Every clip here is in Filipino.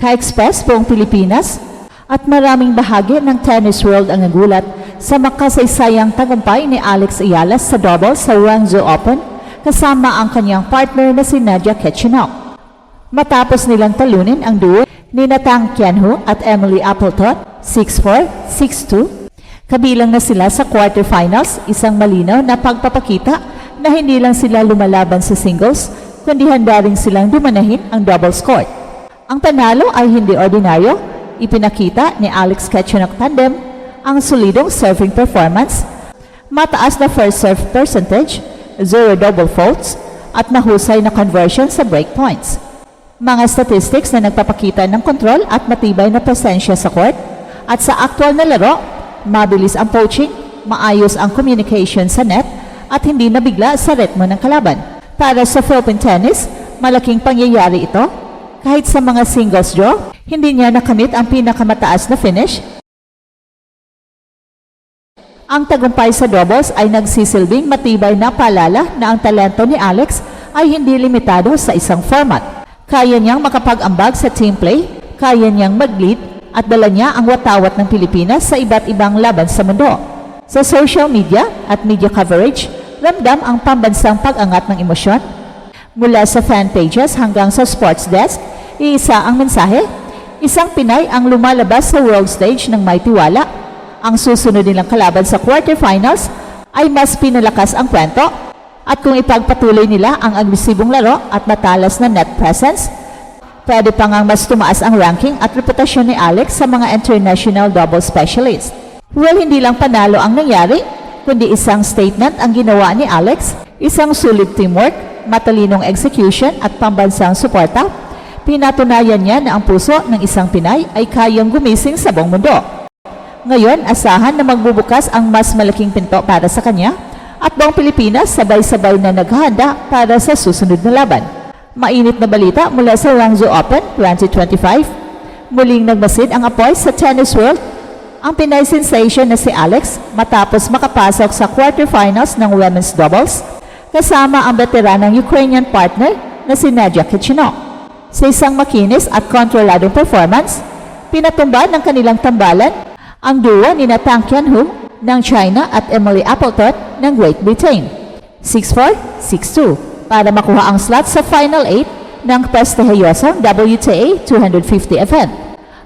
Ka-express buong Pilipinas at maraming bahagi ng tennis world ang nagulat sa makasaysayang tagumpay ni Alex Ayala sa doubles sa Guangzhou Open kasama ang kanyang partner na si Nadia Kechenok. Matapos nilang talunin ang duo ni Tang Qianhu at Emily Appleton 6-4, 6-2, kabilang na sila sa quarterfinals, isang malinaw na pagpapakita na hindi lang sila lumalaban sa singles, kundi handa rin silang dumanahin ang doubles court. Ang panalo ay hindi ordinaryo, ipinakita ni Alex Kechenok tandem ang solidong serving performance, mataas na first serve percentage, 0 double faults, at mahusay na conversion sa break points. Mga statistics na nagpapakita ng kontrol at matibay na presensya sa court, at sa aktual na laro, mabilis ang poaching, maayos ang communication sa net, at hindi nabigla sa ritmo ng kalaban. Para sa Philippine tennis, malaking pangyayari ito. Kahit sa mga singles draw, hindi niya nakamit ang pinakamataas na finish. Ang tagumpay sa doubles ay nagsisilbing matibay na paalala na ang talento ni Alex ay hindi limitado sa isang format. Kaya niyang makapag-ambag sa team play, kaya niyang mag-lead at dala niya ang watawat ng Pilipinas sa iba't ibang laban sa mundo. Sa social media at media coverage, ramdam ang pambansang pag-angat ng emosyon. Mula sa fan pages hanggang sa sports desk, iisa ang mensahe, isang Pinay ang lumalabas sa world stage ng may tiwala. Ang susunod nilang kalaban sa quarterfinals ay mas pinalakas ang kwento. At kung ipagpatuloy nila ang agresibong laro at matalas na net presence, pwede pa ngang mas tumaas ang ranking at reputasyon ni Alex sa mga international double specialists. Well, hindi lang panalo ang nangyari, kundi isang statement ang ginawa ni Alex, isang sulit teamwork, matalinong execution at pambansang suporta. Pinatunayan niya na ang puso ng isang Pinay ay kayang gumising sa buong mundo. Ngayon, asahan na magbubukas ang mas malaking pinto para sa kanya at buong Pilipinas sabay-sabay na naghahanda para sa susunod na laban. Mainit na balita mula sa Guangzhou Open 2025. Muling nagmasid ang apoy sa tennis world ang Pinay sensation na si Alex matapos makapasok sa quarterfinals ng women's doubles kasama ang veteranang Ukrainian partner na si Nadia Kechenok. Sa isang makinis at kontroladong performance, pinatumba ng kanilang tambalan ang duo ni Tang Qianhu ng China at Emily Appleton ng Great Britain 6-4, 6-2 para makuha ang slot sa Final 8 ng prestihiyosong WTA 250 event.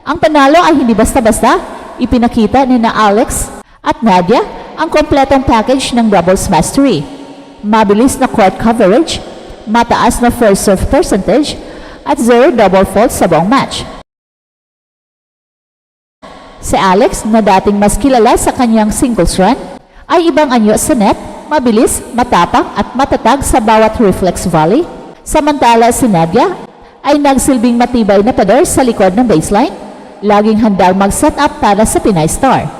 Ang panalo ay hindi basta-basta, ipinakita ni Alex at Nadia ang kompletong package ng doubles mastery. Mabilis na court coverage, mataas na first serve percentage, at 0 double faults sa buong match. Si Alex, na dating mas kilala sa kanyang singles run, ay ibang anyo sa net, mabilis, matapang at matatag sa bawat reflex volley. Samantala si Nadia ay nagsilbing matibay na pader sa likod ng baseline, laging handang mag-set up para sa Pinay star.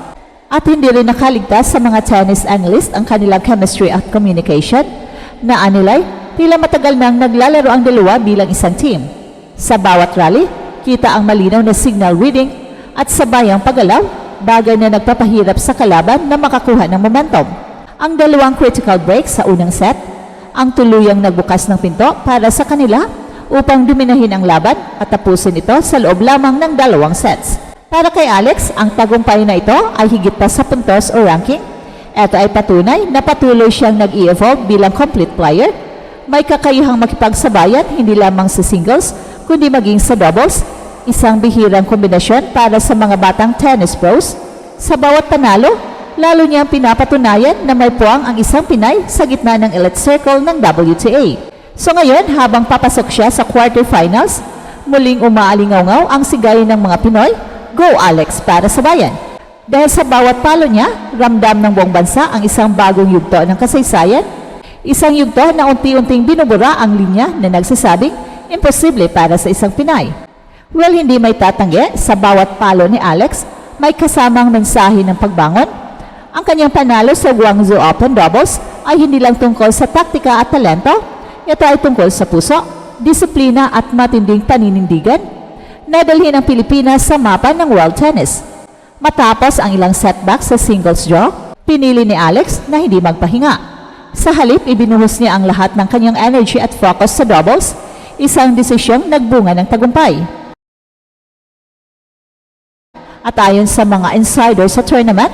At hindi rin nakaligtas sa mga tennis analyst ang kanilang chemistry at communication na anilay tila matagal nang naglalaro ang dalawa bilang isang team. Sa bawat rally, kita ang malinaw na signal reading at sabayang paggalaw, bagay na nagpapahirap sa kalaban na makakuha ng momentum. Ang dalawang critical break sa unang set, ang tuluyang nagbukas ng pinto para sa kanila upang dominahin ang laban at tapusin ito sa loob lamang ng 2 sets. Para kay Alex, ang tagumpay na ito ay higit pa sa puntos o ranking. Ito ay patunay na patuloy siyang nag-i-evolve bilang complete player. May kakayahang makipagsabayan hindi lamang sa singles, kundi maging sa doubles, isang bihirang kombinasyon para sa mga batang tennis pros. Sa bawat panalo, lalo niyang pinapatunayan na may puwang ang isang Pinay sa gitna ng elite circle ng WTA. So ngayon, habang papasok siya sa quarterfinals, muling umaalingaw-ngaw ang sigay ng mga Pinoy, Go Alex para sa bayan! Dahil sa bawat palo niya, ramdam ng buong bansa ang isang bagong yugto ng kasaysayan, isang yugto na unti-unting binubura ang linya na nagsasabing imposible para sa isang Pinay. Well, hindi may tatanggi, sa bawat palo ni Alex, may kasamang mensahe ng pagbangon. Ang kanyang panalo sa Guangzhou Open doubles ay hindi lang tungkol sa taktika at talento, ito ay tungkol sa puso, disiplina at matinding paninindigan na dalhin ang Pilipinas sa mapa ng world tennis. Matapos ang ilang setbacks sa singles draw, pinili ni Alex na hindi magpahinga. Sa halip, ibinuhos niya ang lahat ng kanyang energy at focus sa doubles, isang desisyong nagbunga ng tagumpay. At ayon sa mga insider sa tournament,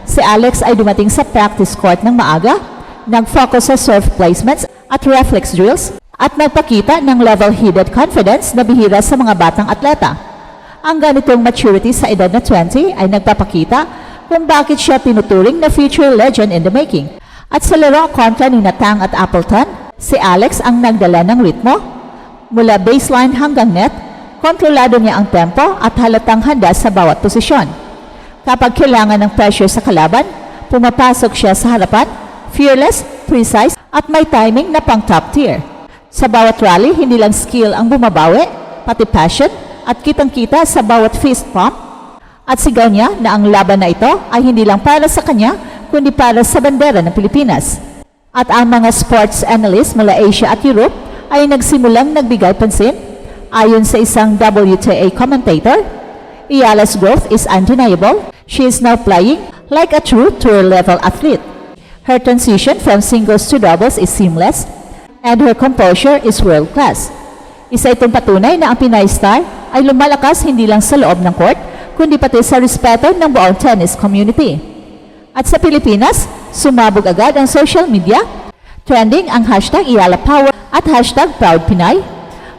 si Alex ay dumating sa practice court ng maaga, nag-focus sa serve placements at reflex drills, at nagpakita ng level-headed confidence na bihira sa mga batang atleta. Ang ganitong maturity sa edad na 20 ay nagpapakita kung bakit siya tinuturing na future legend in the making. At sa laro kontra ni Natang at Appleton, si Alex ang nagdala ng ritmo. Mula baseline hanggang net, kontrolado niya ang tempo at halatang handa sa bawat posisyon. Kapag kailangan ng pressure sa kalaban, pumapasok siya sa harapan, fearless, precise, at may timing na pang top tier. Sa bawat rally, hindi lang skill ang bumabawi, pati passion, at kitang-kita sa bawat fist pump. At sigaw niya na ang laban na ito ay hindi lang para sa kanya, kundi para sa bandera ng Pilipinas. At ang mga sports analysts mula Asia at Europe ay nagsimulang nagbigay pansin. Ayon sa isang WTA commentator, Iyala's growth is undeniable. She is now playing like a true tour-level athlete. Her transition from singles to doubles is seamless, and her composure is world-class. Isa itong patunay na ang Pinay star ay lumalakas hindi lang sa loob ng court, kundi pati sa respeto ng buong tennis community. At sa Pilipinas, sumabog agad ang social media, trending ang hashtag #IyalaPower at hashtag #ProudPinay.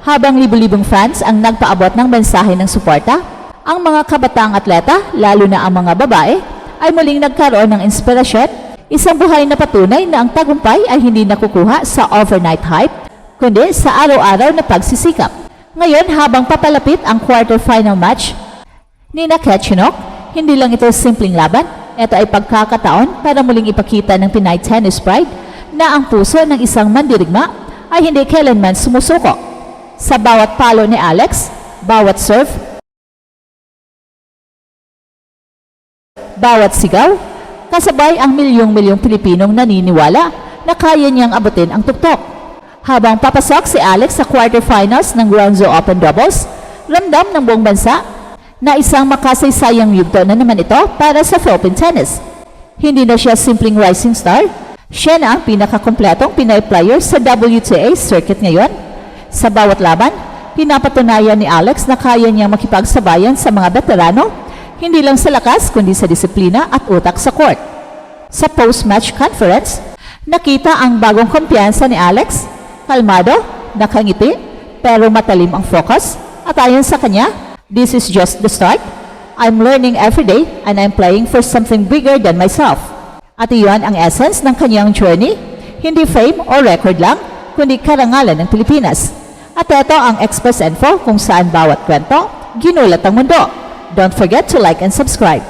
Habang libu-libong fans ang nagpaabot ng mensahe ng suporta, ang mga kabataang atleta, lalo na ang mga babae, ay muling nagkaroon ng inspirasyon, isang buhay na patunay na ang tagumpay ay hindi nakukuha sa overnight hype, kundi sa araw-araw na pagsisikap. Ngayon, habang papalapit ang quarterfinal match ni Kechenok, hindi lang ito simpleng laban, ito ay pagkakataon para muling ipakita ng Pinay Tennis Pride na ang puso ng isang mandirigma ay hindi kailanman sumusuko. Sa bawat palo ni Alex, bawat serve, bawat sigaw, kasabay ang milyong-milyong Pilipinong naniniwala na kaya niyang abutin ang tuktok. Habang papasok si Alex sa quarterfinals ng Guangzhou Open Doubles, ramdam ng buong bansa na isang makasaysayang yugto na naman ito para sa Philippine tennis. Hindi na siya simpleng rising star, siya na ang pinakakompletong Pinay player sa WTA circuit ngayon. Sa bawat laban, pinapatunayan ni Alex na kaya niyang makipagsabayan sa mga veterano, hindi lang sa lakas kundi sa disiplina at utak sa court. Sa post-match conference, nakita ang bagong kumpiyansa ni Alex, kalmado, nakangiti, pero matalim ang focus, at ayon sa kanya, "This is just the start. I'm learning every day and I'm playing for something bigger than myself." At iyon ang essence ng kanyang journey, hindi fame o record lang, kundi karangalan ng Pilipinas. At ito ang Express Info kung saan bawat kwento, ginulat ang mundo. Don't forget to like and subscribe.